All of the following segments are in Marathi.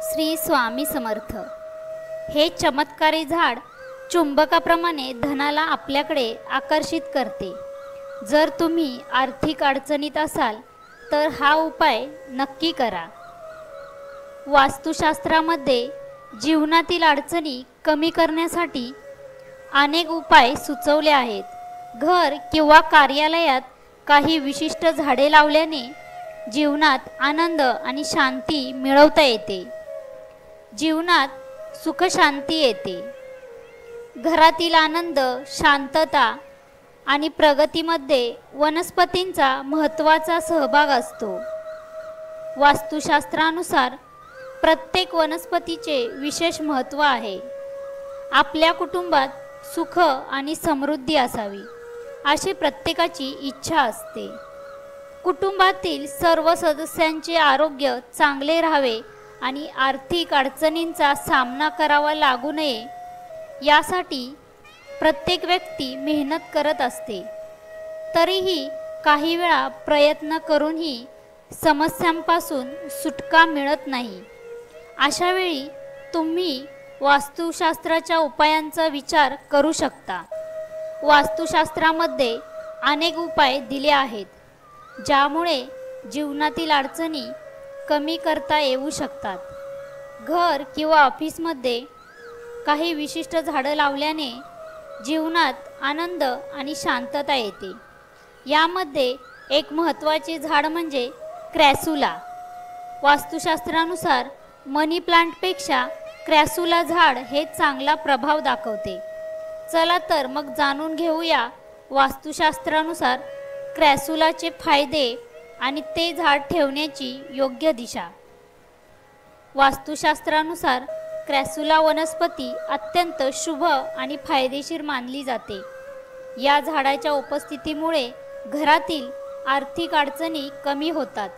श्री स्वामी समर्थ। हे चमत्कारी झाड चुंबकाप्रमाणे धनाला आपल्याकडे आकर्षित करते। जर तुम्ही आर्थिक अडचणीत असाल तर हा उपाय नक्की करा। वास्तुशास्त्रामध्ये जीवनातील अडचणी कमी करण्यासाठी अनेक उपाय सुचवले आहेत। घर किंवा कार्यालयात काही विशिष्ट झाडे लावल्याने जीवनात आनंद आणि शांती मिळवता येते। जीवनात सुख शांती येते। घरातील आनंद, शांतता आणि प्रगतीमध्ये वनस्पतींचा महत्त्वाचा सहभाग असतो। वास्तुशास्त्रानुसार प्रत्येक वनस्पतीचे विशेष महत्त्व आहे। आपल्या कुटुंबात सुख आणि समृद्धी असावी अशी प्रत्येकाची इच्छा असते। कुटुंबातील सर्व सदस्यांचे आरोग्य चांगले राहावे आणि आर्थिक अडचणींचा सामना करावा लागू नये यासाठी प्रत्येक व्यक्ती मेहनत करत असते। तरीही काही वेळा प्रयत्न करूनही समस्यांपासून सुटका मिळत नाही। अशा वेळी तुम्ही वास्तुशास्त्राच्या उपायांचा विचार करू शकता। वास्तुशास्त्रामध्ये अनेक उपाय दिले आहेत ज्यामुळे जीवनातील अडचणी कमी करता येऊ शकतात। घर किंवा ऑफिसमध्ये काही विशिष्ट झाडं लावल्याने जीवनात आनंद आणि शांतता येते। यामध्ये एक महत्त्वाचे झाड म्हणजे क्रॅसुला। वास्तुशास्त्रानुसार मनी प्लांटपेक्षा क्रॅसुला झाड हे चांगला प्रभाव दाखवते। चला तर मग जाणून घेऊया वास्तुशास्त्रानुसार क्रॅसुलाचे फायदे आणि ते झाड ठेवण्याची योग्य दिशा। वास्तुशास्त्रानुसार क्रॅसुला वनस्पती अत्यंत शुभ आणि फायदेशीर मानली जाते। या झाडाच्या उपस्थितीमुळे घरातील आर्थिक अडचणी कमी होतात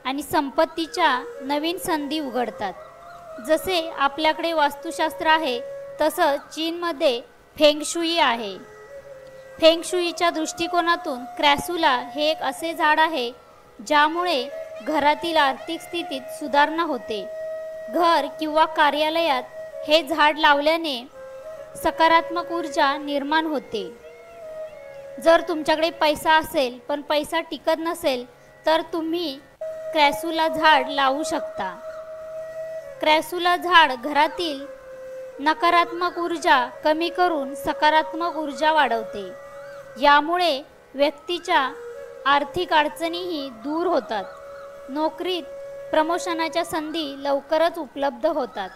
आणि संपत्तीच्या नवीन संधी उघडतात। जसे आपल्याकडे वास्तुशास्त्र आहे तसं चीनमध्ये फेंगशुई आहे। फेंगशुईच्या दृष्टिकोनातून क्रॅसुला हे एक असे झाड आहे ज्यामुळे घरातील आर्थिक स्थितीत सुधारणा होते। घर किंवा कार्यालयात हे झाड लावल्याने सकारात्मक ऊर्जा निर्माण होते। जर तुमच्याकडे पैसा असेल पण पैसा टिकत नसेल तर तुम्ही क्रॅसुला झाड लावू शकता। क्रॅसुला झाड घरातील नकारात्मक ऊर्जा कमी करून सकारात्मक ऊर्जा वाढवते। यामुळे व्यक्तीच्या आर्थिक अडचणीही दूर होतात। नोकरीत प्रमोशनाच्या संधी लवकरच उपलब्ध होतात।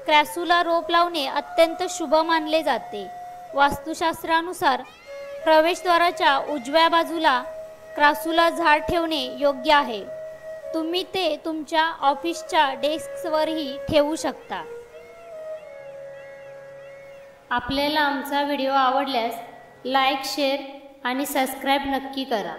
क्रॅसुला रोप लावणे अत्यंत शुभ मानले जाते। वास्तुशास्त्रानुसार प्रवेशद्वाराच्या उजव्या बाजूला क्रॅसुला झाड ठेवणे योग्य आहे। तुम्ही ते तुमच्या ऑफिसच्या डेस्कवरही ठेवू शकता। आपल्याला आमचा व्हिडिओ आवडल्यास लाईक, शेअर आणि सबस्क्राईब नक्की करा।